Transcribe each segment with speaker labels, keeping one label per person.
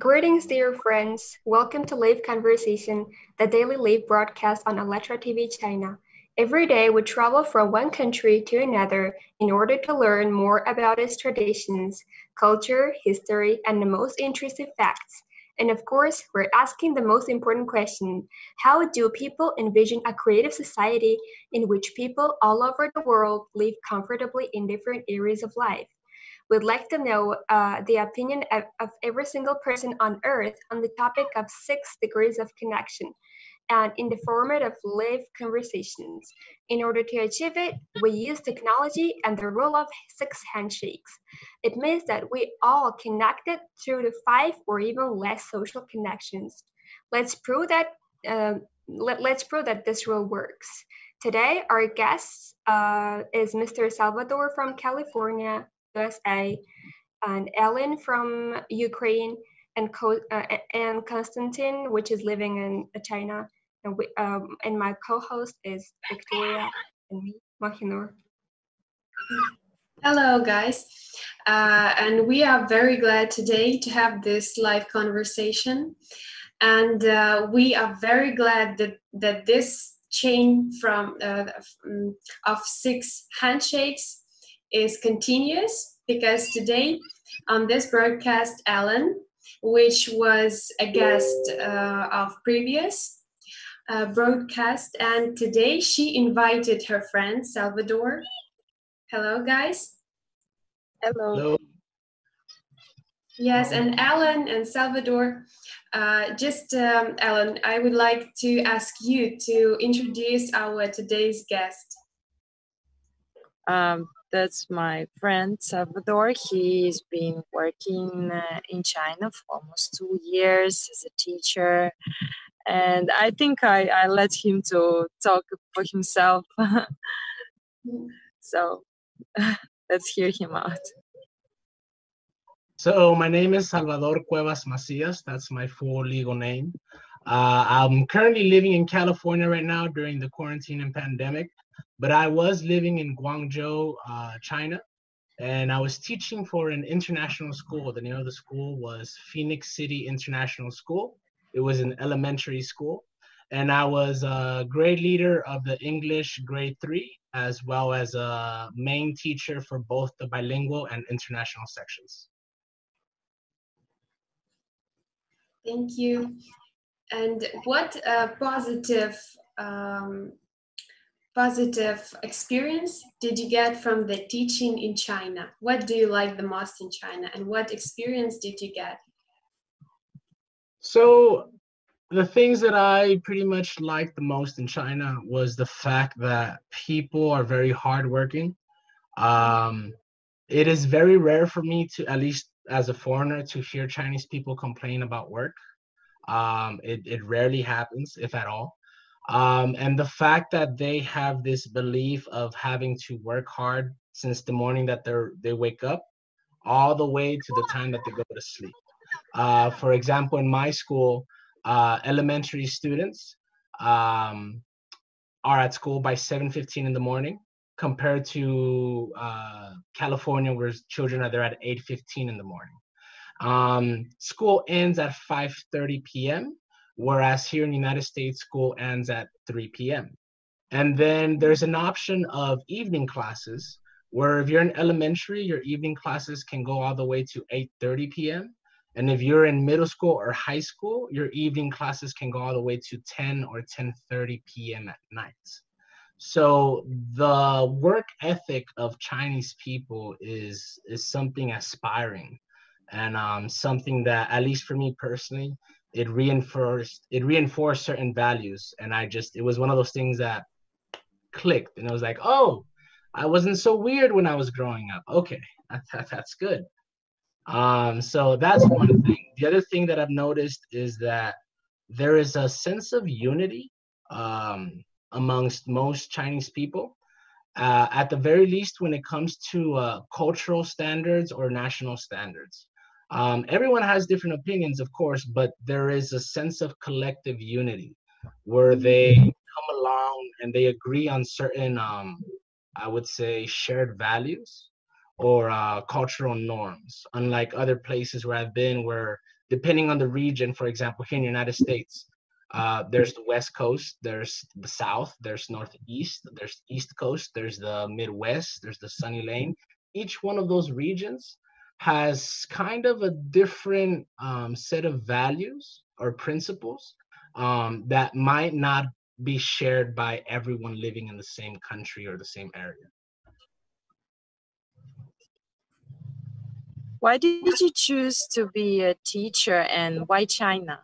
Speaker 1: Greetings, dear friends. Welcome to Live Conversation, the daily live broadcast on ALLATRA TV China. Every day, we travel from one country to another in order to learn more about its traditions, culture, history, and the most interesting facts. And of course, we're asking the most important question: how do people envision a creative society in which people all over the world live comfortably in different areas of life? We'd like to know the opinion of every single person on Earth on the topic of 6 degrees of connection and in the format of live conversations. In order to achieve it, we use technology and the rule of 6 handshakes. It means that we all connected through the 5 or even less social connections. Let's prove that. Let's prove that this rule works. Today, our guest is Mr. Salvador from California, USA, and Ellen from Ukraine, and Konstantin, which is living in China, and my co-host is Victoria and me, Mahinur.
Speaker 2: Hello, guys, and we are very glad today to have this live conversation, and we are very glad that this chain of 6 handshakes is continuous, because today on this broadcast, Ellen, which was a guest of previous broadcast, and today she invited her friend Salvador. Hello, guys.
Speaker 3: Hello.
Speaker 2: Yes, and Alan and Salvador, Alan, I would like to ask you to introduce our today's guest.
Speaker 3: That's my friend Salvador. He's been working in China for almost 2 years as a teacher, and I think I let him to talk for himself. So let's hear him out.
Speaker 4: So my name is Salvador Macias. That's my full legal name. I'm currently living in California right now during the quarantine and pandemic, but I was living in Guangzhou, China, and I was teaching for an international school. The name of the school was Phoenix City International School. It was an elementary school, and I was a grade leader of the English grade 3, as well as a main teacher for both the bilingual and international sections.
Speaker 2: Thank you. And what positive experience did you get from the teaching in China? What do you like the most in China, and what experience did you get?
Speaker 4: So the things that I pretty much liked the most in China was the fact that people are very hardworking. It is very rare for me to, at least as a foreigner, to hear Chinese people complain about work. It rarely happens, if at all. And the fact that they have this belief of having to work hard since the morning that they wake up, all the way to the time that they go to sleep. For example, in my school, elementary students are at school by 7:15 in the morning, compared to California, where children are there at 8:15 in the morning. School ends at 5:30 p.m., whereas here in the United States, school ends at 3 p.m. And then there's an option of evening classes, where if you're in elementary, your evening classes can go all the way to 8:30 p.m. And if you're in middle school or high school, your evening classes can go all the way to 10 or 10:30 p.m. at night. So the work ethic of Chinese people is something aspiring, and something that, at least for me personally, it reinforced certain values. And it was one of those things that clicked, and it was like, oh, I wasn't so weird when I was growing up. Okay, that's good. So that's one thing. The other thing that I've noticed is that there is a sense of unity amongst most Chinese people, at the very least when it comes to cultural standards or national standards. Everyone has different opinions, of course, but there is a sense of collective unity where they come along and they agree on certain, I would say, shared values or cultural norms, unlike other places where I've been, where depending on the region, for example, here in the United States, there's the West Coast, there's the South, there's Northeast, there's East Coast, there's the Midwest, there's the Sunny Lane. Each one of those regions has kind of a different set of values or principles that might not be shared by everyone living in the same country or the same area.
Speaker 3: Why did you choose to be a teacher, and why China?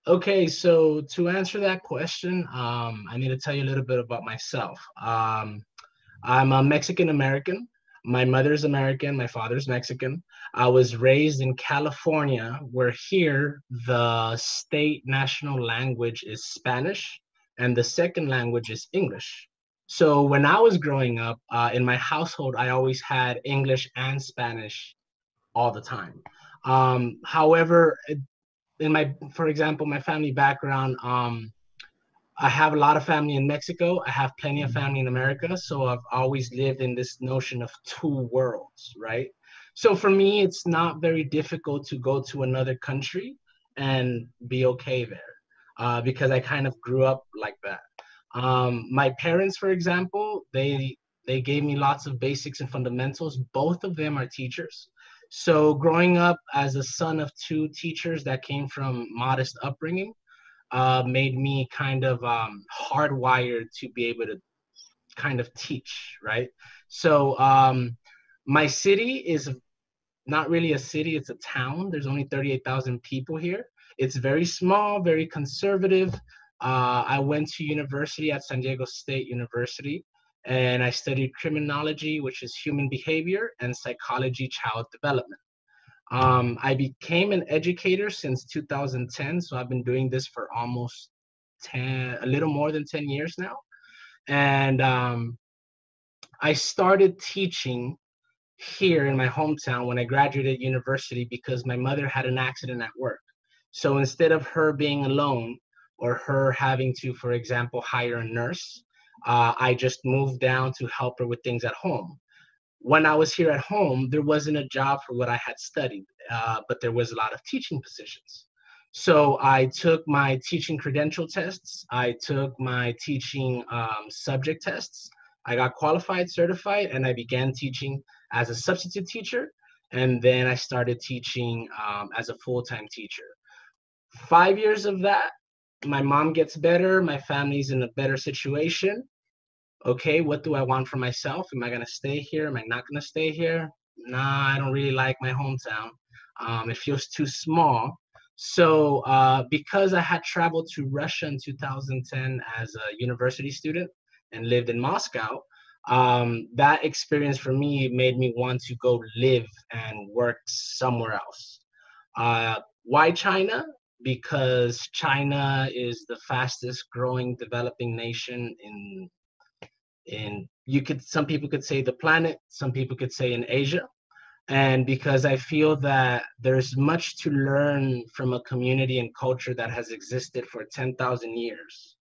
Speaker 4: Okay, so to answer that question, I need to tell you a little bit about myself. I'm a Mexican American. My mother's American, my father's Mexican. I was raised in California, where here the state national language is Spanish and the second language is English. So when I was growing up, in my household, I always had English and Spanish all the time. However, for example, my family background, I have a lot of family in Mexico. I have plenty of family in America. So I've always lived in this notion of two worlds, right? So for me, it's not very difficult to go to another country and be okay there because I kind of grew up like that. My parents, for example, they gave me lots of basics and fundamentals. Both of them are teachers. So growing up as a son of two teachers that came from modest upbringing, made me kind of hardwired to be able to kind of teach, right? So my city is not really a city, it's a town. There's only 38,000 people here. It's very small, very conservative. I went to university at San Diego State University, and I studied criminology, which is human behavior, and psychology, child development. I became an educator since 2010, so I've been doing this for almost a little more than 10 years now. And I started teaching here in my hometown when I graduated university because my mother had an accident at work. So instead of her being alone or her having to, for example, hire a nurse, I just moved down to help her with things at home. When I was here at home, there wasn't a job for what I had studied, but there was a lot of teaching positions. So I took my teaching credential tests. I took my teaching subject tests. I got qualified, certified, and I began teaching as a substitute teacher. And then I started teaching as a full-time teacher. 5 years of that, my mom gets better. My family's in a better situation. Okay, what do I want for myself? Am I going to stay here? Am I not going to stay here? Nah, I don't really like my hometown. It feels too small. So because I had traveled to Russia in 2010 as a university student and lived in Moscow, that experience for me made me want to go live and work somewhere else. Why China? Because China is the fastest growing developing nation in some people could say the planet, some people could say in Asia. And because I feel that there's much to learn from a community and culture that has existed for 10,000 years,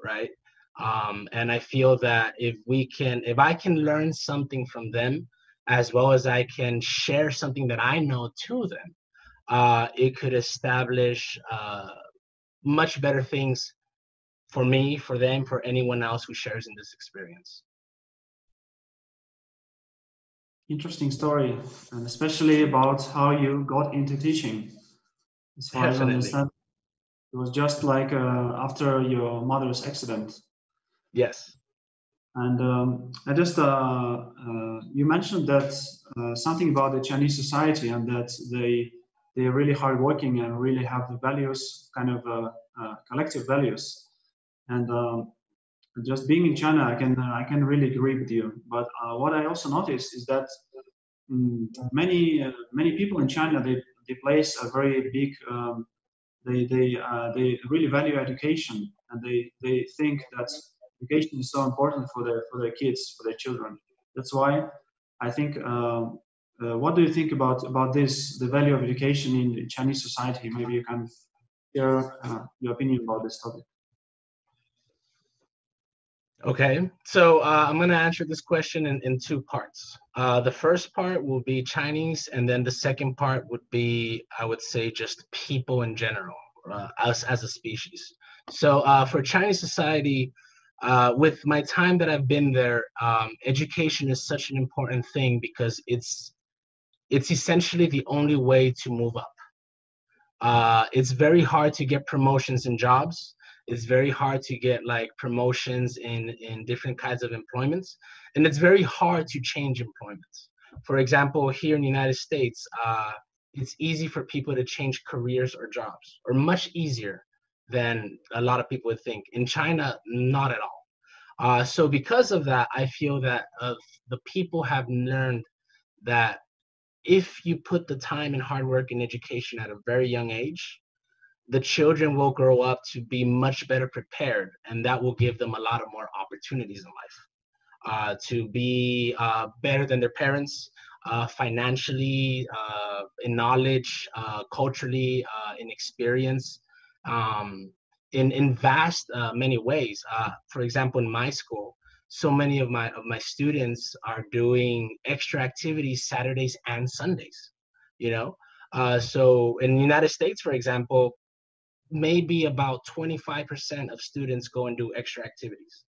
Speaker 4: right? And I feel that if I can learn something from them, as well as I can share something that I know to them, it could establish much better things for me, for them, for anyone else who shares in this experience.
Speaker 5: Interesting story, and especially about how you got into teaching. As far as I understand, it was just like after your mother's accident.
Speaker 4: Yes.
Speaker 5: And I just, you mentioned that something about the Chinese society and that they're really hardworking and really have the values, kind of collective values. And just being in China, I can really agree with you. But what I also noticed is that many people in China they place a very big they really value education, and they think that education is so important for their kids, for their children. That's why I think. What do you think about this, the value of education in Chinese society? Maybe you can share your opinion about this topic.
Speaker 4: Okay, so I'm going to answer this question in two parts. The first part will be Chinese, and then the second part would be, I would say, just people in general, us as a species. So for Chinese society, with my time that I've been there, education is such an important thing because it's essentially the only way to move up. It's very hard to get promotions in jobs. It's very hard to get like promotions in different kinds of employments, and it's very hard to change employments. For example, here in the United States, it's easy for people to change careers or jobs, or much easier than a lot of people would think. In China, not at all. So because of that, I feel that the people have learned that if you put the time and hard work in education at a very young age, the children will grow up to be much better prepared, and that will give them a lot of more opportunities in life, to be better than their parents, financially, in knowledge, culturally, in experience, in vast many ways. For example, in my school, so many of my students are doing extra activities Saturdays and Sundays. You know, so in the United States, for example, maybe about 25% of students go and do extra activities.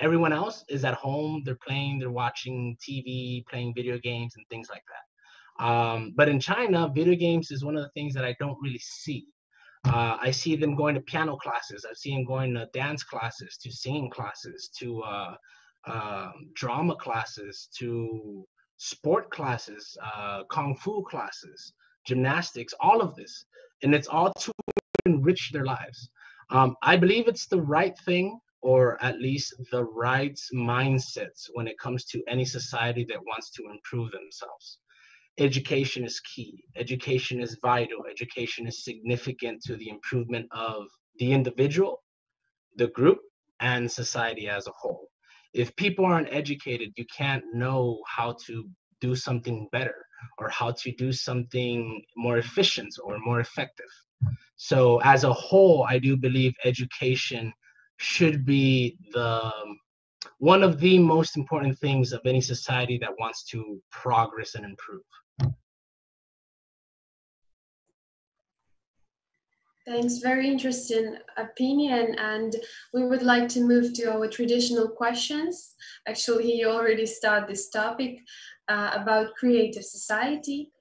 Speaker 4: Everyone else is at home, they're playing, they're watching TV, playing video games and things like that. But in China, video games is one of the things that I don't really see. I see them going to piano classes. I see them going to dance classes, to singing classes, to drama classes, to sport classes, kung fu classes, gymnastics, all of this. And it's all to enrich their lives. I believe it's the right thing, or at least the right mindsets when it comes to any society that wants to improve themselves. Education is key. Education is vital. Education is significant to the improvement of the individual, the group, and society as a whole. If people aren't educated, you can't know how to do something better or how to do something more efficient or more effective. So as a whole, I do believe education should be the one of the most important things of any society that wants to progress and improve.
Speaker 2: Thanks, very interesting opinion. And we would like to move to our traditional questions. Actually, you already started this topic about creative society.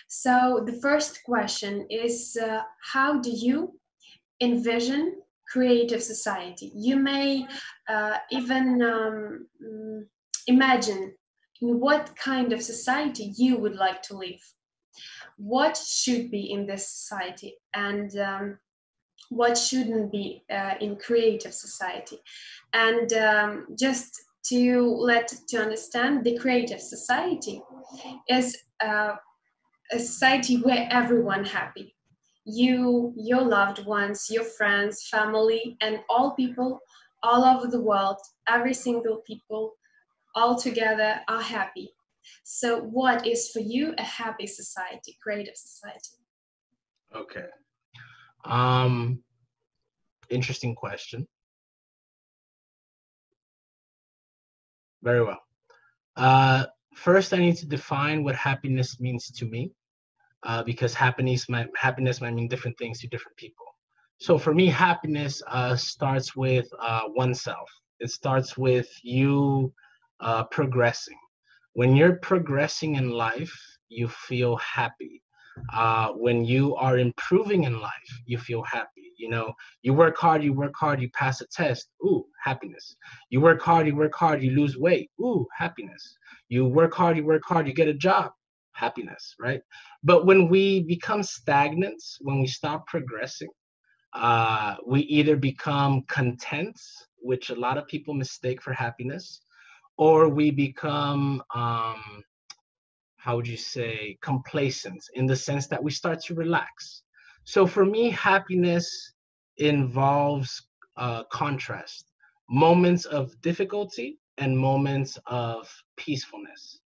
Speaker 2: So the first question is, how do you envision creative society? You may even imagine in what kind of society you would like to live. What should be in this society, and what shouldn't be in creative society. And just to understand, the creative society is a society where everyone happy. You, your loved ones, your friends, family, and all people all over the world, every single people all together are happy. So what is for you a happy society, creative society?
Speaker 4: Okay. Interesting question. Very well. First, I need to define what happiness means to me, because happiness might mean different things to different people. So for me, happiness starts with oneself. It starts with you progressing. When you're progressing in life, you feel happy. When you are improving in life, you feel happy. You know, you work hard, you pass a test. Ooh, happiness. You work hard, you lose weight. Ooh, happiness. You work hard, you get a job. Happiness, right? But when we become stagnant, when we stop progressing, we either become content, which a lot of people mistake for happiness, or we become how would you say, complacent, in the sense that we start to relax. So for me, happiness involves contrast, moments of difficulty and moments of peacefulness.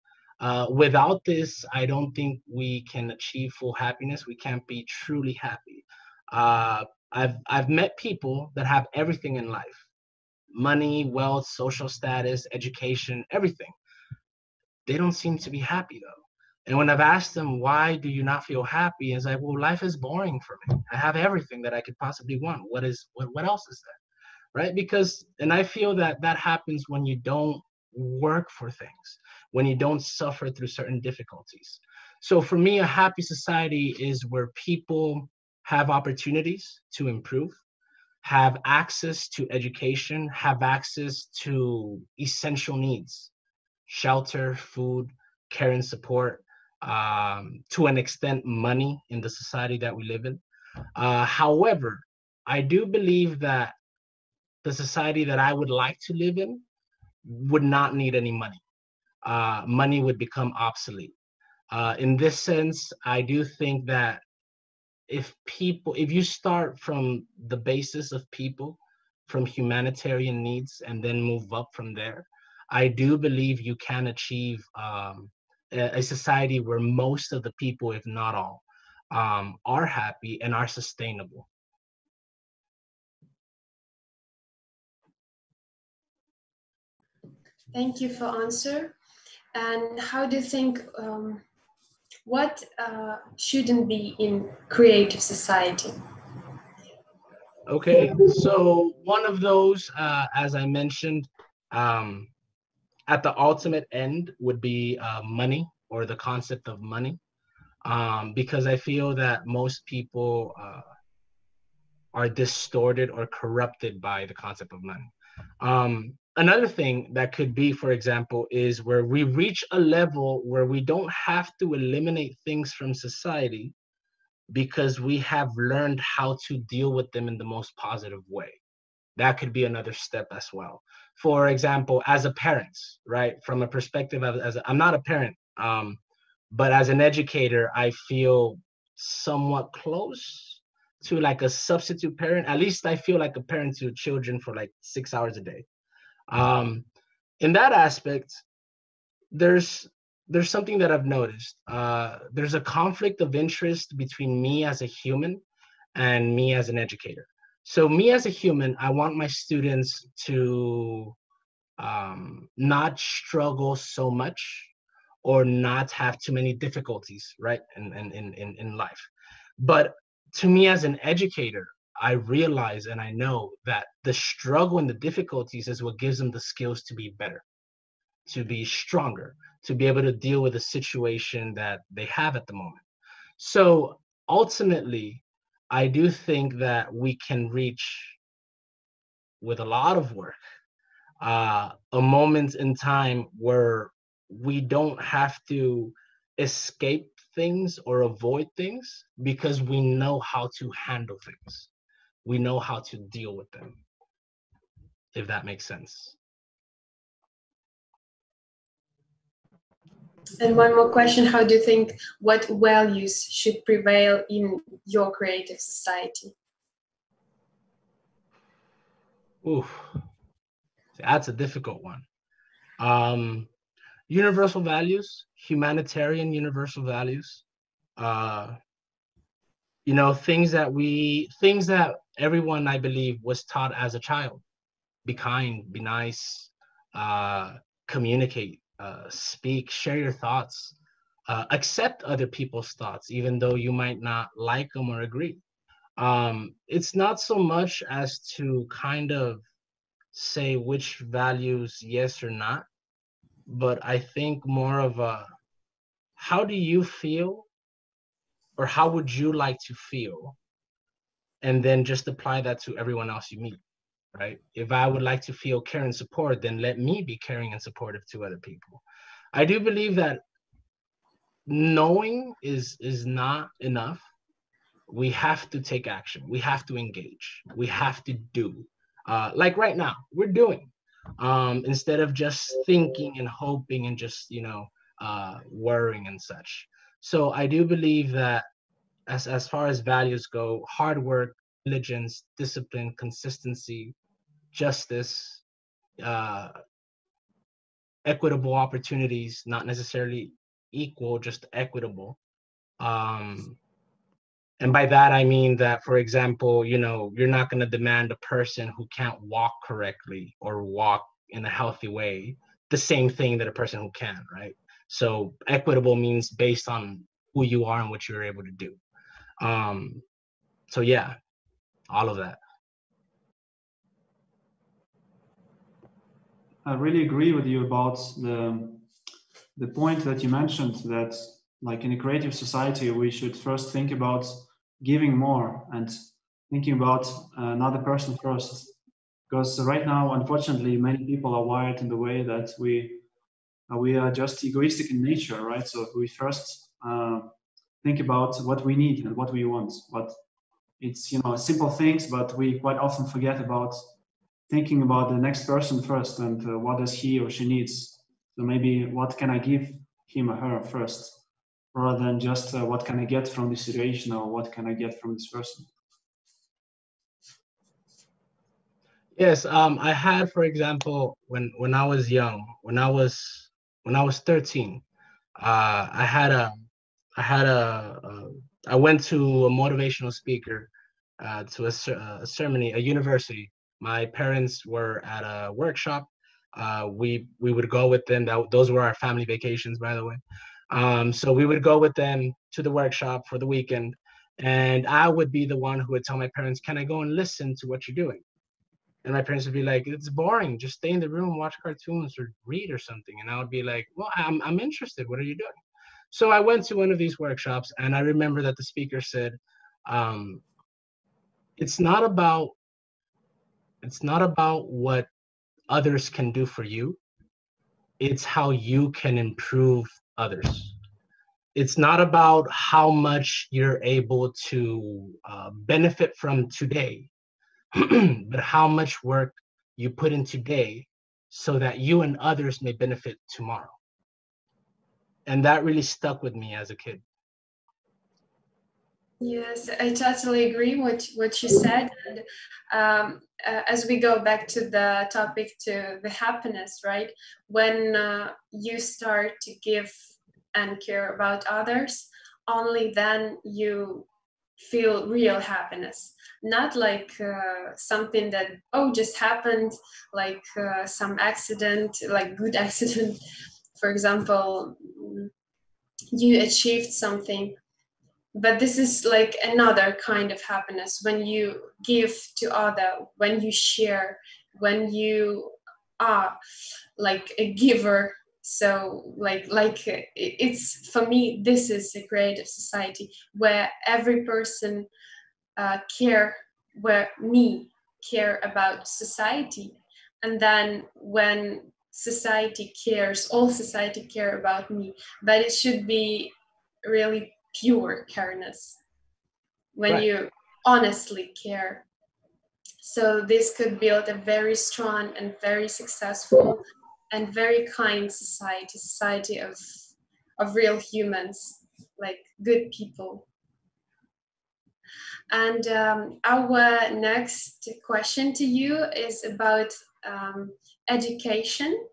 Speaker 4: Without this, I don't think we can achieve full happiness. We can't be truly happy. I've met people that have everything in life. money, wealth, social status, education, everything. They don't seem to be happy though. And when I've asked them, why do you not feel happy? It's like, well, life is boring for me. I have everything that I could possibly want. What else is there? Right? Because, and I feel that that happens when you don't work for things, when you don't suffer through certain difficulties. So for me, a happy society is where people have opportunities to improve, have access to education, have access to essential needs, shelter, food, care and support, to an extent, money in the society that we live in. However, I do believe that the society that I would like to live in would not need any money. Money would become obsolete. In this sense, I do think that if you start from the basis of people, from humanitarian needs, and then move up from there, I do believe you can achieve a society where most of the people, if not all, are happy and are sustainable.
Speaker 2: Thank you for answer. And how do you think, what shouldn't be in creative society?
Speaker 4: Okay, so one of those, as I mentioned, at the ultimate end would be money, or the concept of money, because I feel that most people are distorted or corrupted by the concept of money. Another thing that could be, for example, is where we reach a level where we don't have to eliminate things from society because we have learned how to deal with them in the most positive way. That could be another step as well. For example, as a parent, right? From a perspective of, I'm not a parent, but as an educator, I feel somewhat close to like a substitute parent. At least I feel like a parent to children for like 6 hours a day. In that aspect, there's something that I've noticed. There's a conflict of interest between me as a human and me as an educator. So me as a human, I want my students to not struggle so much or not have too many difficulties, right, in life. But to me as an educator, I realize and I know that the struggle and the difficulties is what gives them the skills to be better, to be stronger, to be able to deal with the situation that they have at the moment. So ultimately, I do think that we can reach, with a lot of work, a moment in time where we don't have to escape things or avoid things because we know how to handle things. We know how to deal with them, if that makes sense.
Speaker 2: And one more question, how do you think, what values should prevail in your creative society?
Speaker 4: Oof, that's a difficult one. Universal values, humanitarian universal values, things that everyone, I believe, was taught as a child. Be kind, be nice, communicate, speak, share your thoughts, accept other people's thoughts, even though you might not like them or agree. It's not so much as to kind of say which values yes or not, but I think more of a, how do you feel, or how would you like to feel, and then just apply that to everyone else you meet, right? If I would like to feel care and support, then let me be caring and supportive to other people. I do believe that knowing is not enough. We have to take action. We have to engage. We have to do. Like right now, we're doing. Instead of just thinking and hoping and just, worrying and such. So I do believe that as far as values go, hard work, diligence, discipline, consistency, justice, uh, equitable opportunities, not necessarily equal, just equitable, um, And by that, I mean that, for example, you know, you're not going to demand a person who can't walk correctly or walk in a healthy way the same thing that a person who can, right? So equitable means based on who you are and what you're able to do. So yeah, all of that.
Speaker 5: I really agree with you about the point that you mentioned, that like in a creative society, we should first think about giving more and thinking about another person first. Because right now, unfortunately, many people are wired in the way that we are just egoistic in nature, right? So we first think about what we need and what we want. But it's, you know, simple things, but we quite often forget about thinking about the next person first and what does he or she needs. So maybe what can I give him or her first, rather than just what can I get from this situation or what can I get from this person.
Speaker 4: Yes, I had, for example, when I was young, when I was 13, I went to a motivational speaker to a ceremony, a university. My parents were at a workshop. We would go with them. Those were our family vacations, by the way. So we would go with them to the workshop for the weekend, and I would be the one who would tell my parents, "Can I go and listen to what you're doing?" And my parents would be like, "It's boring. Just stay in the room, watch cartoons, or read or something." And I would be like, "Well, I'm interested. What are you doing?" So I went to one of these workshops, and I remember that the speaker said, um, "It's not about what others can do for you. It's how you can improve others. It's not about how much you're able to benefit from today, but how much work you put in today so that you and others may benefit tomorrow." And that really stuck with me as a kid.
Speaker 2: Yes, I totally agree with what you said. And as we go back to the topic, to the happiness, right? When you start to give and care about others, only then you feel real happiness. Not like something that, oh, just happened, like some accident, like good accident. For example, you achieved something, but this is like another kind of happiness when you give to other, when you share, when you are like a giver. So like it's, for me, this is a creative society where every person care, where me care about society, and then when society cares, all society care about me, but it should be really pure careness, when
Speaker 4: Right.
Speaker 2: you honestly care. So this could build a very strong and very successful and very kind society of real humans, like good people. And our next question to you is about education.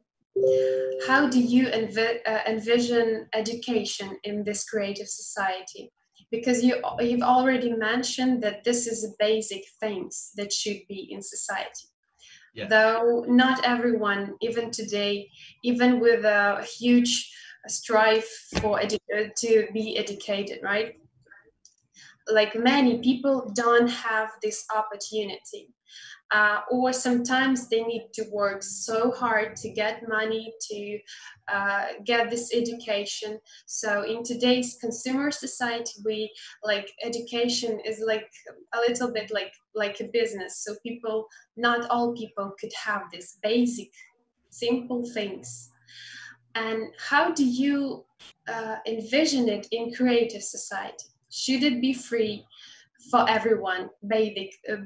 Speaker 2: How do you envision education in this creative society? Because you've already mentioned that this is the basic things that should be in society.
Speaker 4: Yes.
Speaker 2: Though not everyone, even today, even with a huge strive for to be educated, right? Like many people don't have this opportunity. Or sometimes they need to work so hard to get money to get this education. So in today's consumer society, we like education is like a little bit like a business. So people, not all people could have this basic, simple things. And how do you envision it in creative society? Should it be free for everyone,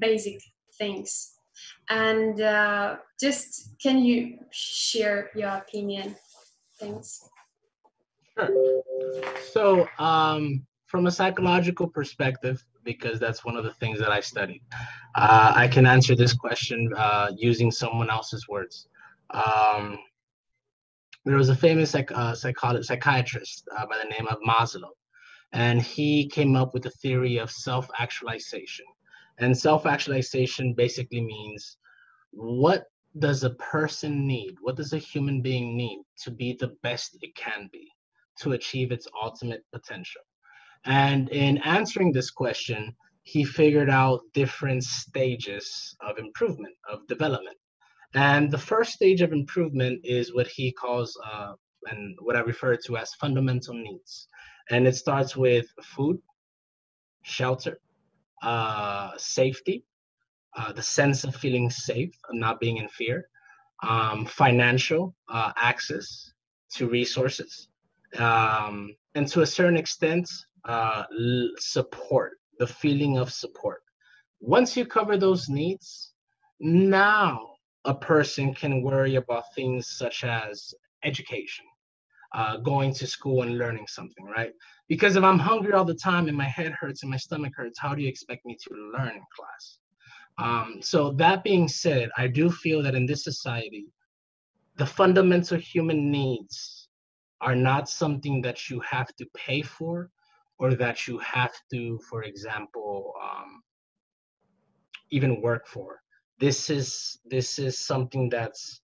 Speaker 2: basic things? And just, can you share your opinion? Thanks.
Speaker 4: Sure. So, from a psychological perspective, because that's one of the things that I studied, I can answer this question using someone else's words. Um, there was a famous psychiatrist by the name of Maslow, and he came up with a theory of self-actualization. And self-actualization basically means, what does a person need? What does a human being need to be the best it can be, to achieve its ultimate potential? And in answering this question, he figured out different stages of improvement, of development. And the first stage of improvement is what he calls, and what I refer to as fundamental needs. And it starts with food, shelter, safety, the sense of feeling safe, of not being in fear, financial access to resources, and to a certain extent, support, the feeling of support. Once you cover those needs, now a person can worry about things such as education, going to school and learning something, right? Because if I'm hungry all the time and my head hurts and my stomach hurts, how do you expect me to learn in class? So that being said, I do feel that in this society, the fundamental human needs are not something that you have to pay for, or that you have to, for example, even work for. This is something that's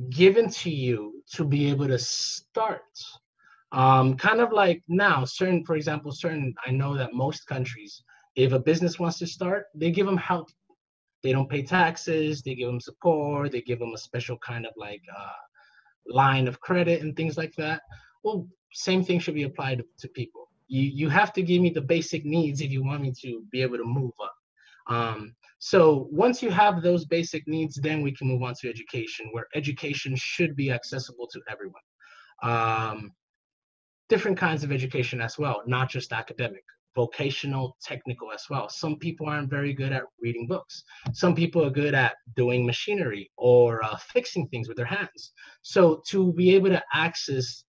Speaker 4: given to you to be able to start. Kind of like now, for example, I know that most countries, if a business wants to start, they give them help. They don't pay taxes, they give them support, they give them a special kind of like line of credit and things like that. Well, same thing should be applied to people. You have to give me the basic needs if you want me to be able to move up. So once you have those basic needs, then we can move on to education, where education should be accessible to everyone. Different kinds of education as well, not just academic, vocational, technical as well. Some people aren't very good at reading books. Some people are good at doing machinery or fixing things with their hands. So to be able to access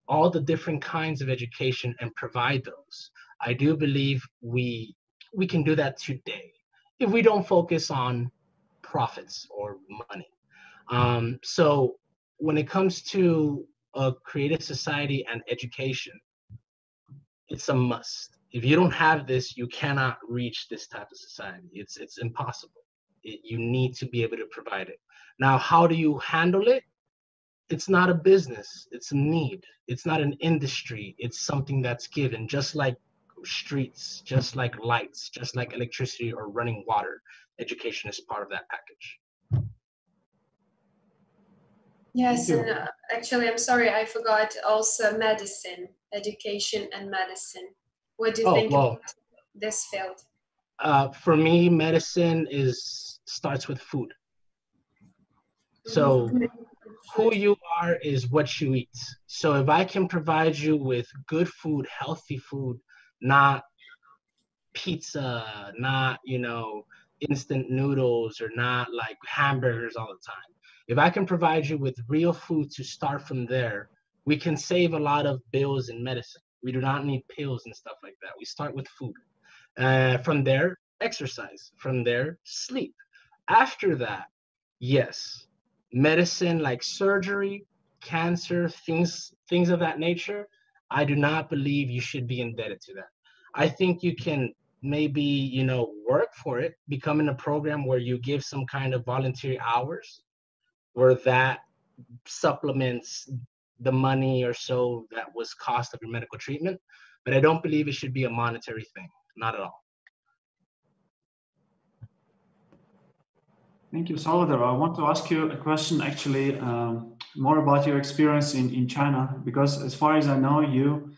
Speaker 4: all the different kinds of education and provide those, I do believe we can do that today if we don't focus on profits or money. So when it comes to a creative society and education, it's a must. If you don't have this, you cannot reach this type of society. It's impossible. You need to be able to provide it. Now, how do you handle it? It's not a business. It's a need. It's not an industry. It's something that's given, just like streets, just like lights, just like electricity or running water. Education is part of that package.
Speaker 2: Yes, and actually, I'm sorry, I forgot also medicine, education and medicine. What do you think about this field?
Speaker 4: For me, medicine starts with food. So who you are is what you eat. So if I can provide you with good food, healthy food, not pizza, not, instant noodles, or not like hamburgers all the time. If I can provide you with real food to start from there, we can save a lot of bills in medicine. We do not need pills and stuff like that. We start with food. From there, exercise. From there, sleep. After that, yes, medicine like surgery, cancer, things of that nature, I do not believe you should be indebted to that. I think you can maybe, work for it, become in a program where you give some kind of voluntary hours, where that supplements the money or so that was cost of your medical treatment. But I don't believe it should be a monetary thing, not at all.
Speaker 5: Thank you, Salvador. I want to ask you a question, actually, more about your experience in China, because as far as I know, you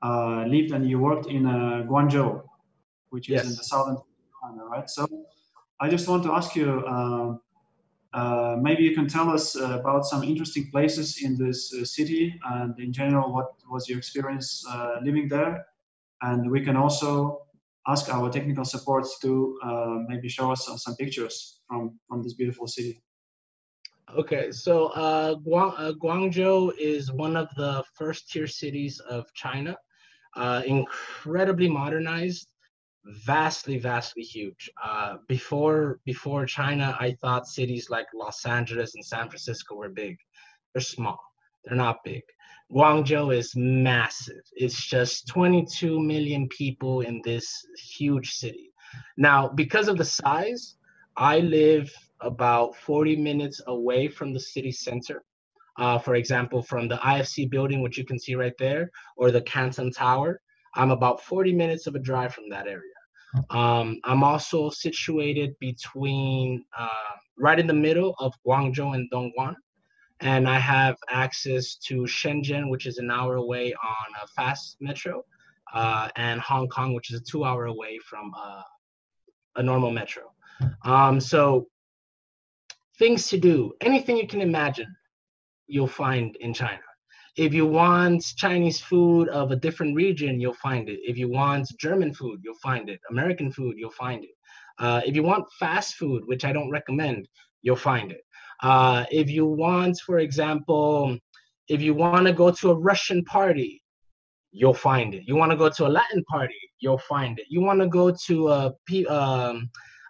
Speaker 5: lived and you worked in Guangzhou, which is in the southern China, right? So I just want to ask you, maybe you can tell us about some interesting places in this city, and in general, what was your experience living there? And we can also ask our technical support to maybe show us some pictures from this beautiful city.
Speaker 4: Okay, so Guangzhou is one of the first tier cities of China, incredibly modernized, vastly huge. Before China, I thought cities like Los Angeles and San Francisco were big. They're small. They're not big. Guangzhou is massive. It's just 22 million people in this huge city. Now, because of the size, I live about 40 minutes away from the city center. For example, from the IFC building, which you can see right there, or the Canton Tower, I'm about 40 minutes of a drive from that area. I'm also situated between, right in the middle of Guangzhou and Dongguan, and I have access to Shenzhen, which is an hour away on a fast metro, and Hong Kong, which is a 2 hour away from a normal metro. So things to do, anything you can imagine, you'll find in China. If you want Chinese food of a different region, you'll find it. If you want German food, you'll find it. American food, you'll find it. If you want fast food, which I don't recommend, you'll find it. If you want, for example, if you want to go to a Russian party, you'll find it. You want to go to a Latin party, you'll find it. You want to go to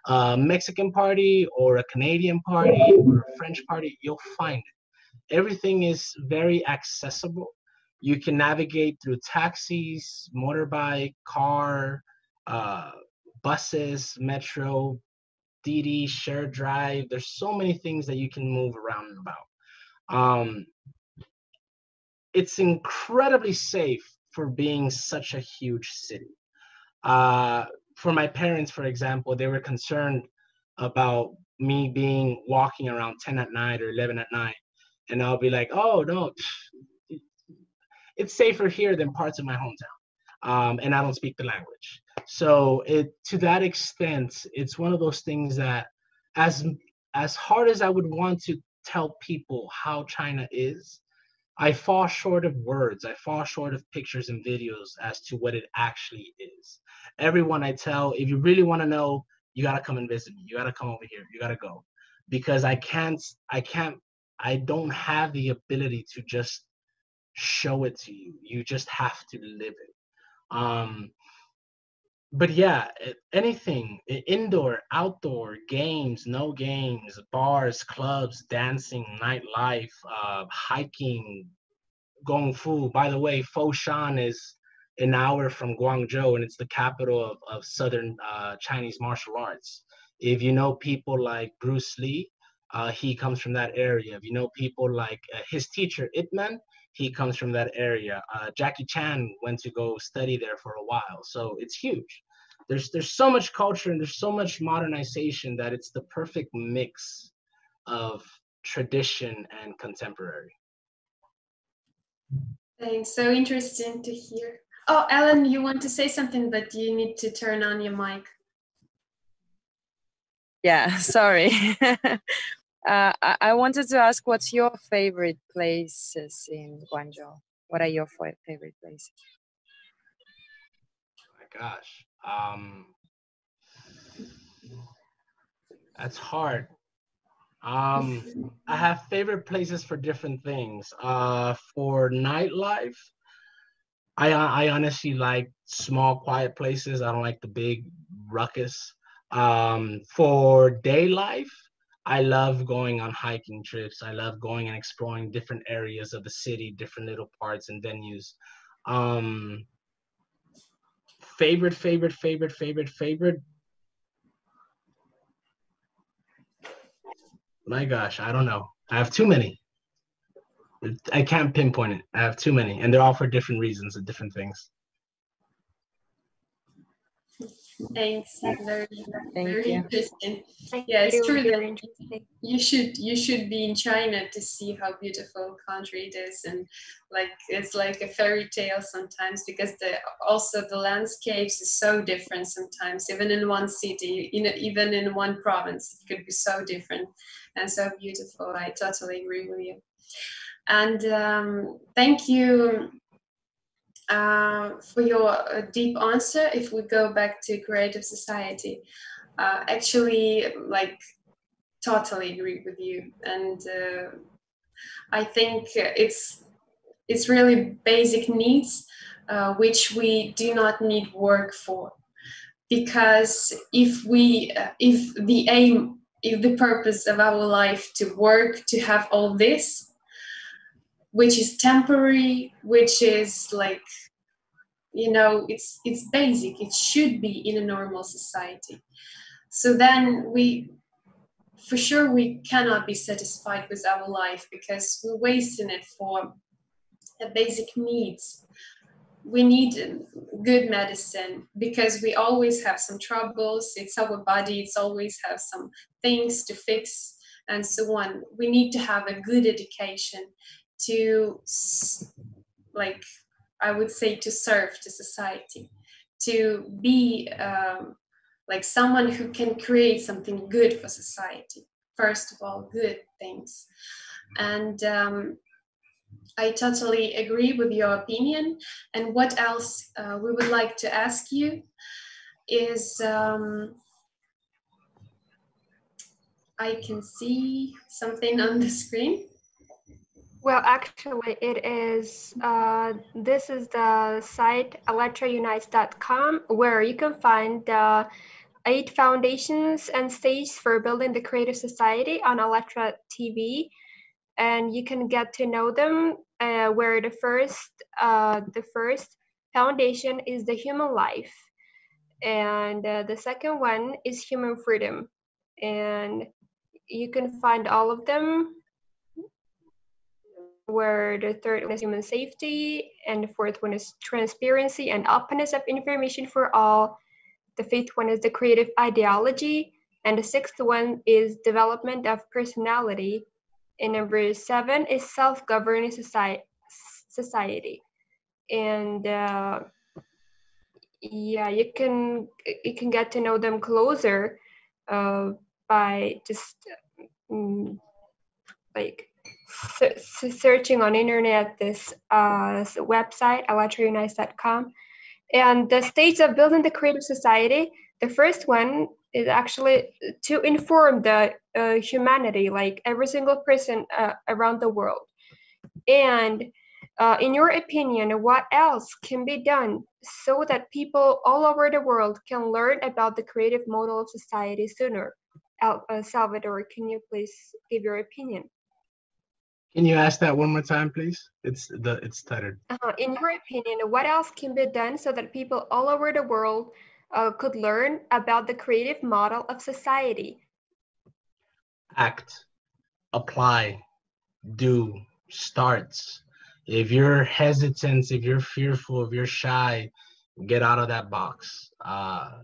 Speaker 4: a Mexican party or a Canadian party or a French party, you'll find it. Everything is very accessible. You can navigate through taxis, motorbike, car, buses, metro, DD, share drive. There's so many things that you can move around and about. It's incredibly safe for being such a huge city. For my parents, for example, they were concerned about me walking around 10 at night or 11 at night. And I'll be like, oh, no, it's safer here than parts of my hometown. And I don't speak the language. So to that extent, it's one of those things that as hard as I would want to tell people how China is, I fall short of words. I fall short of pictures and videos as to what it actually is. Everyone I tell, if you really want to know, you got to come and visit me. You got to come over here. You got to go. Because I don't have the ability to just show it to you. You just have to live it. But yeah, anything, indoor, outdoor, games, no games, bars, clubs, dancing, nightlife, hiking, Gongfu. By the way, Foshan is an hour from Guangzhou, and it's the capital of southern Chinese martial arts. If you know people like Bruce Lee, he comes from that area. If you know people like his teacher, Ip Man, he comes from that area. Jackie Chan went to go study there for a while. So it's huge. There's so much culture and there's so much modernization that it's the perfect mix of tradition and contemporary.
Speaker 2: Thanks. So interesting to hear. Oh, Ellen, you want to say something, but you need to turn on your mic.
Speaker 3: Yeah, sorry. I wanted to ask, what's your favorite places in Guangzhou? What are your favorite places?
Speaker 4: Oh my gosh. That's hard. I have favorite places for different things. For nightlife, I honestly like small, quiet places. I don't like the big ruckus. For day life, I love going on hiking trips. I love going and exploring different areas of the city, different little parts and venues. Favorite. My gosh, I don't know. I have too many. I can't pinpoint it. I have too many, and they're all for different reasons and different things.
Speaker 2: Thanks. Very
Speaker 3: Thank you.
Speaker 2: interesting.
Speaker 1: Thank
Speaker 2: Yeah, it's
Speaker 1: you.
Speaker 2: true
Speaker 1: Very
Speaker 2: that
Speaker 1: interesting.
Speaker 2: you should be in China to see how beautiful country it is, and like it's like a fairy tale sometimes, because also the landscapes is so different sometimes, even in one city, even in one province, it could be so different and so beautiful. I totally agree with you. And thank you for your deep answer. If we go back to creative society, actually, like, totally agree with you, and I think it's really basic needs which we do not need work for, because if the purpose of our life to work to have all this, which is temporary, which is like, you know, it's basic. It should be in a normal society. So then for sure we cannot be satisfied with our life because we're wasting it for the basic needs. We need good medicine because we always have some troubles. It's our body, it's always have some things to fix and so on. We need to have a good education to, like, I would say, to serve the society, to be like someone who can create something good for society. First of all, good things. And I totally agree with your opinion. And what else we would like to ask you is, I can see something on the screen.
Speaker 1: Well, actually, it is, this is the site ALLATRAunites.com, where you can find 8 foundations and stages for building the creative society on ALLATRA TV. And you can get to know them, where the first foundation is the human life. And the second one is human freedom. And you can find all of them, where the third one is human safety, and the fourth one is transparency and openness of information for all. The fifth one is the creative ideology, and the sixth one is development of personality. And number 7 is self-governing society. And yeah, you can get to know them closer by just like searching on internet this website, ALLATRAunites.com. And the stages of building the creative society, the first one is actually to inform the humanity, like every single person around the world. And in your opinion, what else can be done so that people all over the world can learn about the creative model of society sooner? Salvador, can you please give your opinion?
Speaker 4: Can you ask that one more time, please? It's stuttered.
Speaker 1: In your opinion, what else can be done so that people all over the world could learn about the creative model of society?
Speaker 4: Act, apply, do, starts. If you're hesitant, if you're fearful, if you're shy, get out of that box.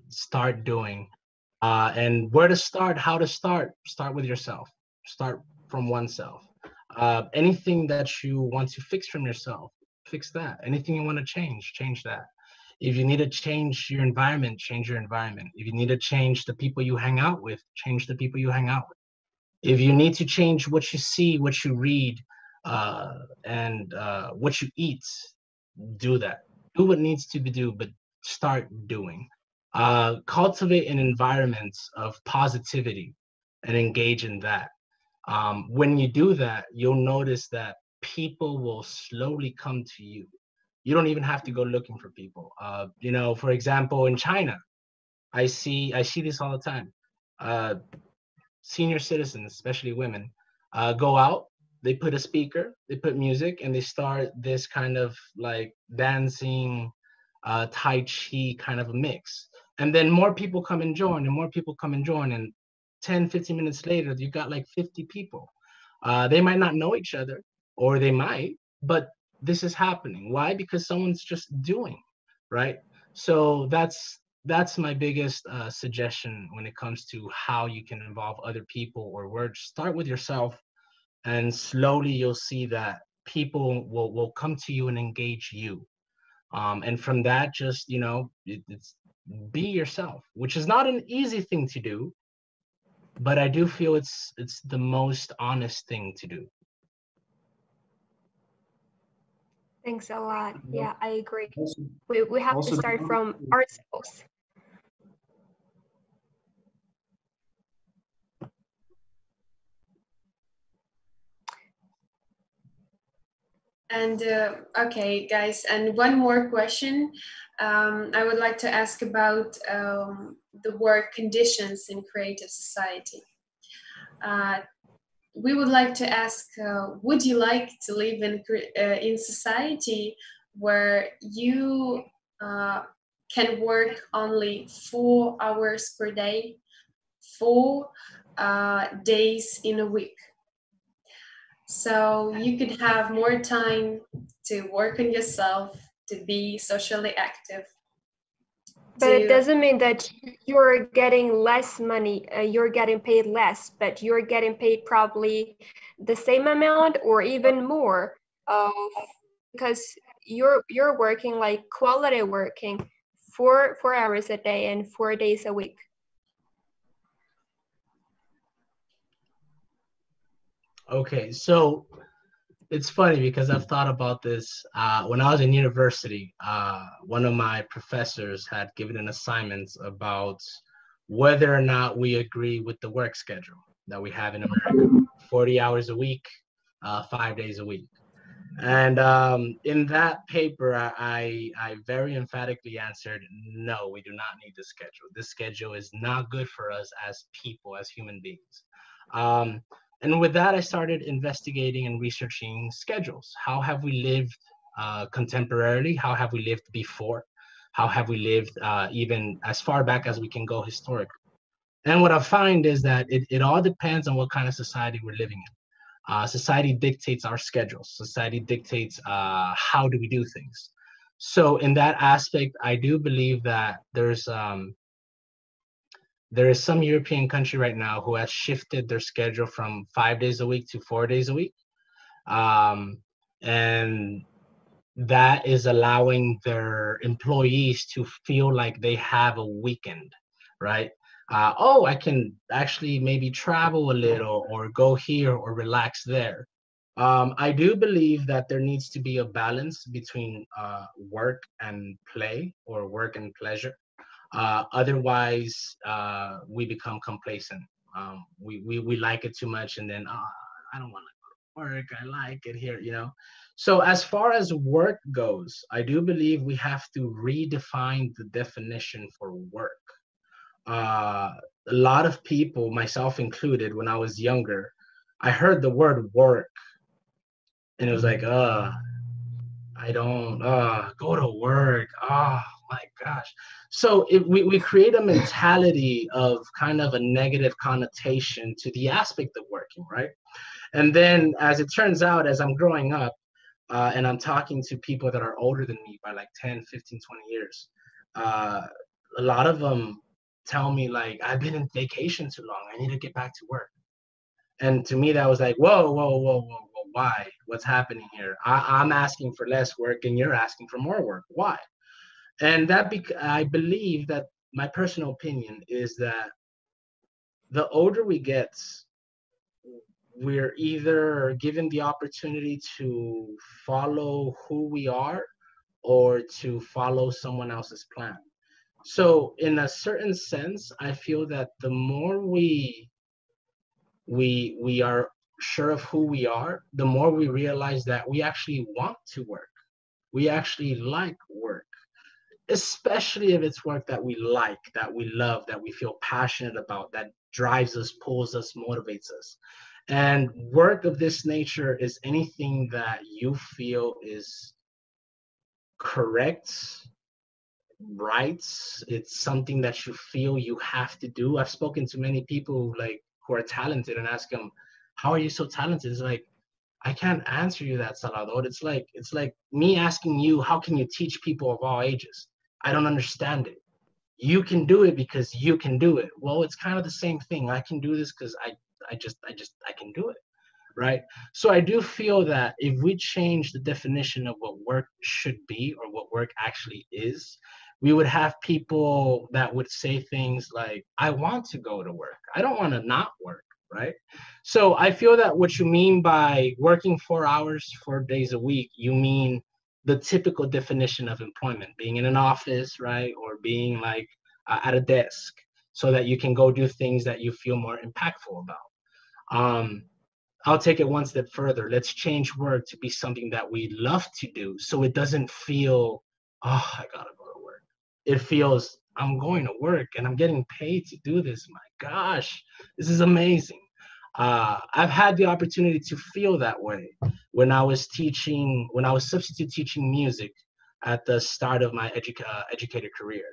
Speaker 4: Start doing. And where to start, how to start with yourself. Start from oneself. Anything that you want to fix from yourself, fix that. Anything you want to change that. If you need to change your environment, change your environment. If you need to change the people you hang out with, change the people you hang out with. If you need to change what you see, what you read, and what you eat, do that. Do what needs to be done, but start doing. Cultivate an environment of positivity and engage in that. When you do that, you'll notice that people will slowly come to you. You don't even have to go looking for people. You know, for example, in China, I see this all the time. Senior citizens, especially women, go out, they put a speaker, they put music, and they start this kind of like dancing, Tai Chi kind of a mix. And then more people come and join, and more people come and join, and 10, 15 minutes later, you got like 50 people. They might not know each other, or they might, but this is happening. Why? Because someone's just doing, right? So that's my biggest suggestion when it comes to how you can involve other people or words. Start with yourself, and slowly you'll see that people will come to you and engage you. And from that, just, you know, it's be yourself, which is not an easy thing to do, but I do feel it's the most honest thing to do.
Speaker 1: Thanks a lot. Yeah, I agree. We have to start from ourselves.
Speaker 2: And okay, guys, and one more question. I would like to ask about the work conditions in creative society. we would like to ask, would you like to live in society where you can work only 4 hours per day, 4 days in a week? So you could have more time to work on yourself, to be socially active.
Speaker 1: But it doesn't mean that you're getting less money, you're getting paid less, but you're getting paid probably the same amount or even more, because you're working like quality working, 4 hours a day and 4 days a week.
Speaker 4: Okay, so it's funny because I've thought about this. When I was in university, one of my professors had given an assignment about whether or not we agree with the work schedule that we have in America, 40 hours a week, 5 days a week. And in that paper, I very emphatically answered, no, we do not need this schedule. This schedule is not good for us as people, as human beings. And with that, I started investigating and researching schedules. How have we lived contemporarily? How have we lived before? How have we lived even as far back as we can go historically? And what I find is that it all depends on what kind of society we're living in. Society dictates our schedules. Society dictates how do we do things. So in that aspect, I do believe that there is some European country right now who has shifted their schedule from 5 days a week to 4 days a week. And that is allowing their employees to feel like they have a weekend, right? Oh, I can actually maybe travel a little or go here or relax there. I do believe that there needs to be a balance between work and play or work and pleasure. Otherwise, we become complacent. We like it too much, and then I don't want to go to work. I like it here, you know. So as far as work goes, I do believe we have to redefine the definition for work. A lot of people, myself included, when I was younger, I heard the word work, and it was like, I don't go to work. Oh my gosh. So we create a mentality of kind of a negative connotation to the aspect of working, right? And then as it turns out, as I'm growing up and I'm talking to people that are older than me by like 10, 15, 20 years, a lot of them tell me like, I've been in vacation too long. I need to get back to work. And to me, that was like, whoa, whoa, whoa, whoa, whoa, why? What's happening here? I'm asking for less work and you're asking for more work. Why? And I believe that my personal opinion is that the older we get, we're either given the opportunity to follow who we are or to follow someone else's plan. So in a certain sense, I feel that the more we are sure of who we are, the more we realize that we actually want to work. We actually like work, especially if it's work that we like, that we love, that we feel passionate about, that drives us, pulls us, motivates us. And work of this nature is anything that you feel is correct, right. It's something that you feel you have to do. I've spoken to many people like who are talented and ask them, how are you so talented? It's like, I can't answer you that, Salvador. It's like me asking you, how can you teach people of all ages? I don't understand it. You can do it because you can do it. Well, it's kind of the same thing. I can do this because I can do it, right? So I do feel that if we change the definition of what work should be or what work actually is, we would have people that would say things like, I want to go to work. I don't want to not work, right? So I feel that what you mean by working 4 hours, 4 days a week, you mean the typical definition of employment, being in an office, right? Or being like at a desk so that you can go do things that you feel more impactful about. I'll take it one step further. Let's change work to be something that we love to do so it doesn't feel, oh, I gotta go to work. It feels, I'm going to work and I'm getting paid to do this. My gosh, this is amazing. I've had the opportunity to feel that way when I was substitute teaching music at the start of my educator career.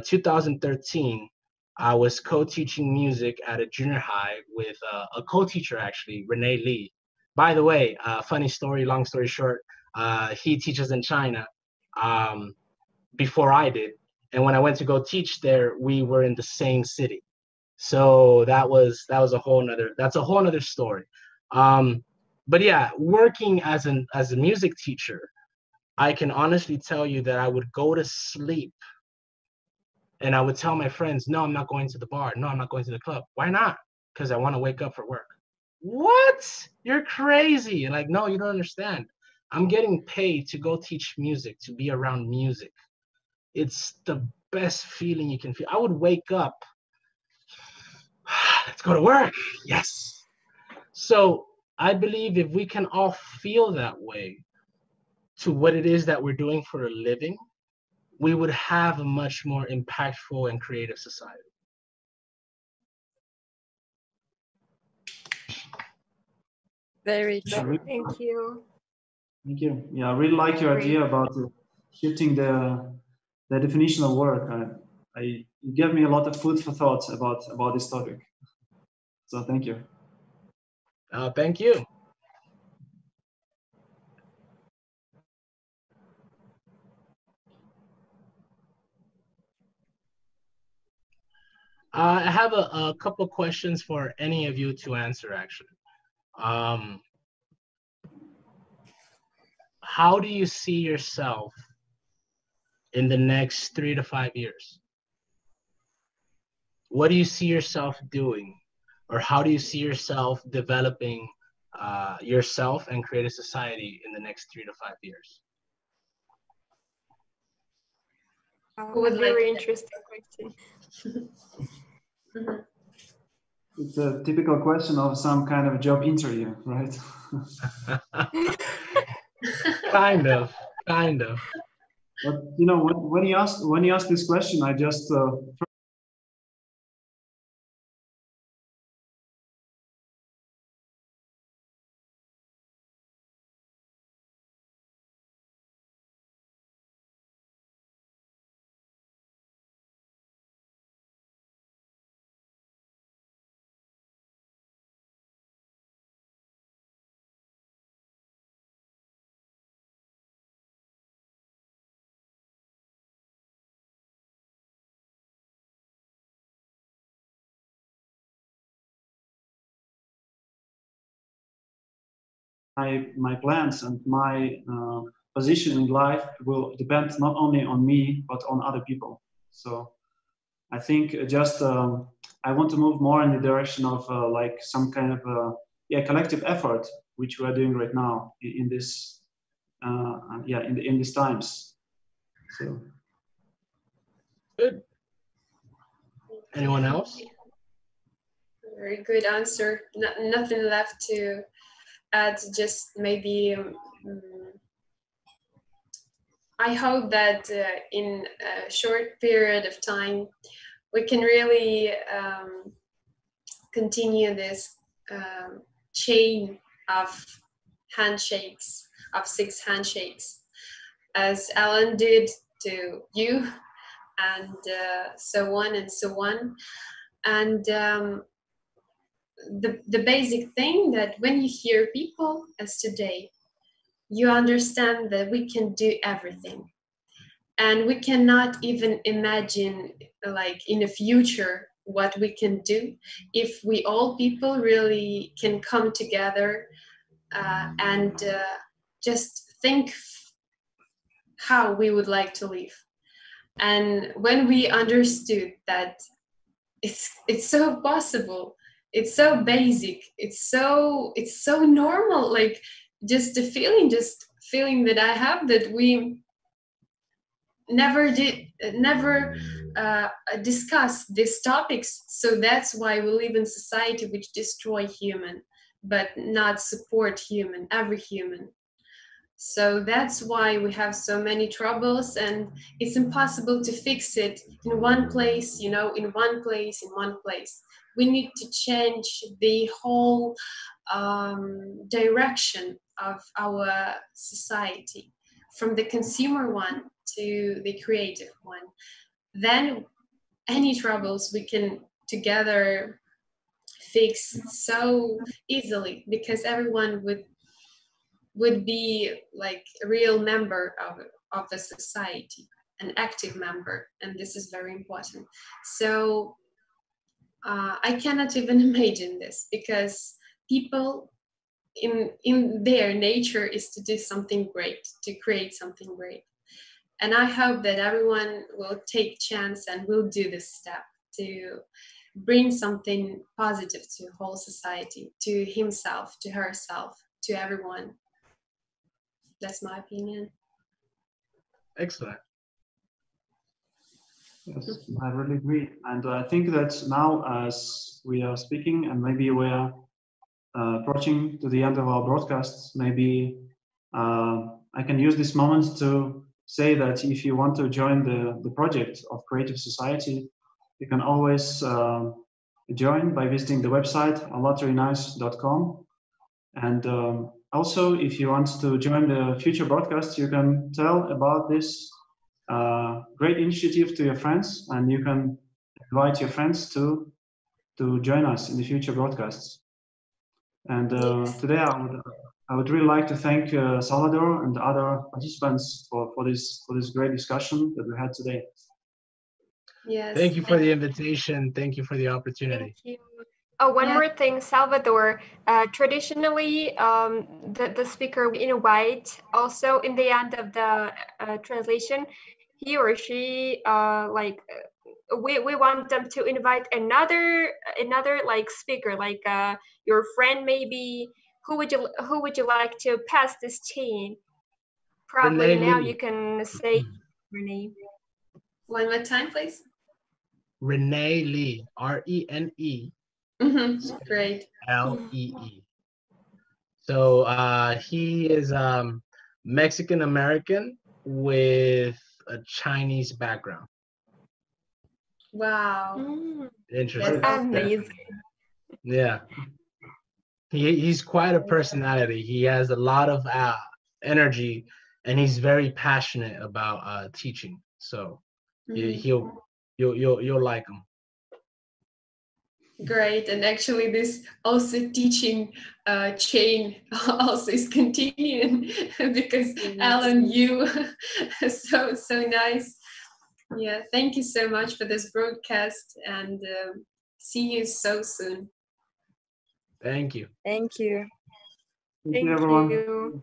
Speaker 4: 2013, I was co-teaching music at a junior high with a co-teacher, actually, Renee Lee. By the way, funny story, long story short, he teaches in China before I did. And when I went to go teach there, we were in the same city. So that was a whole nother story. But yeah, working as a music teacher, I can honestly tell you that I would go to sleep and I would tell my friends, no, I'm not going to the bar. No, I'm not going to the club. Why not? Because I want to wake up for work. What? You're crazy. Like, no, you don't understand. I'm getting paid to go teach music, to be around music. It's the best feeling you can feel. I would wake up, let's go to work. Yes. So I believe if we can all feel that way to what it is that we're doing for a living, we would have a much more impactful and creative society.
Speaker 3: Very
Speaker 5: Yeah,
Speaker 3: true.
Speaker 1: Thank you.
Speaker 5: thank you. Yeah, I really like your idea about shifting the definition of work. You gave me a lot of food for thought about this topic. So thank you.
Speaker 4: Thank you. I have a couple questions for any of you to answer, actually. How do you see yourself in the next 3 to 5 years? What do you see yourself doing? Or how do you see yourself developing yourself and create a society in the next 3 to 5 years?
Speaker 1: A very interesting question.
Speaker 5: It's a typical question of some kind of job interview, right?
Speaker 4: Kind of.
Speaker 5: But you know, when you ask this question, I just my plans and my position in life will depend not only on me but on other people. So I think just I want to move more in the direction of like some kind of collective effort, which we are doing right now in this in these times. So
Speaker 4: Good. Anyone else?
Speaker 2: Very good answer. Nothing left to add. Just maybe I hope that in a short period of time we can really continue this chain of handshakes, of 6 handshakes, as Alan did to you, and so on and so on. And the basic thing that when you hear people as today, you understand that we can do everything. And we cannot even imagine, like, in the future what we can do if we all people really can come together and just think how we would like to live. And when we understood that it's so possible, it's so basic, it's so normal, like just feeling that I have, that we never discuss these topics. So that's why we live in society which destroy human but not support every human. So that's why we have so many troubles, and it's impossible to fix it in one place, in one place. we need to change the whole direction of our society, from the consumer one to the creative one. Then any troubles we can together fix so easily, because everyone would be like a real member of the society, an active member, and this is very important. So I cannot even imagine this, because people in their nature is to do something great, to create something great. And I hope that everyone will take chance and will do this step to bring something positive to the whole society, to himself, to herself, to everyone. That's my opinion.
Speaker 4: Excellent.
Speaker 5: Yes, I really agree. And I think that now, as we are speaking, and maybe we are approaching to the end of our broadcast, maybe I can use this moment to say that if you want to join the project of Creative Society, you can always join by visiting the website allatranice.com. And also, if you want to join the future broadcasts, you can tell about this great initiative to your friends, and you can invite your friends to join us in the future broadcasts. And today I would really like to thank Salvador and the other participants for this great discussion that we had today.
Speaker 2: Yes.
Speaker 4: Thank you for the invitation. Thank you for the opportunity.
Speaker 1: Thank you. Oh, one more thing, Salvador. Traditionally, the speaker in white, also in the end of the translation, he or she we want them to invite another like speaker, like your friend maybe. Who would you like to pass this chain? Probably
Speaker 4: Renee
Speaker 1: now
Speaker 4: Lee.
Speaker 1: you can say Renee.
Speaker 2: One more time, please.
Speaker 4: Renee Lee, R-E-N-E.
Speaker 2: Great.
Speaker 4: L-E-E. So he is Mexican American with a Chinese background.
Speaker 2: Wow.
Speaker 4: Interesting.
Speaker 1: Amazing.
Speaker 4: Yeah. He's quite a personality. He has a lot of energy, and he's very passionate about teaching. So you'll like him.
Speaker 2: Great. And actually this also teaching chain also is continuing because Alan, you so nice. Yeah, thank you so much for this broadcast, and see you so soon.
Speaker 4: Thank you.
Speaker 3: Thank you.
Speaker 5: Thank you, everyone.
Speaker 1: You.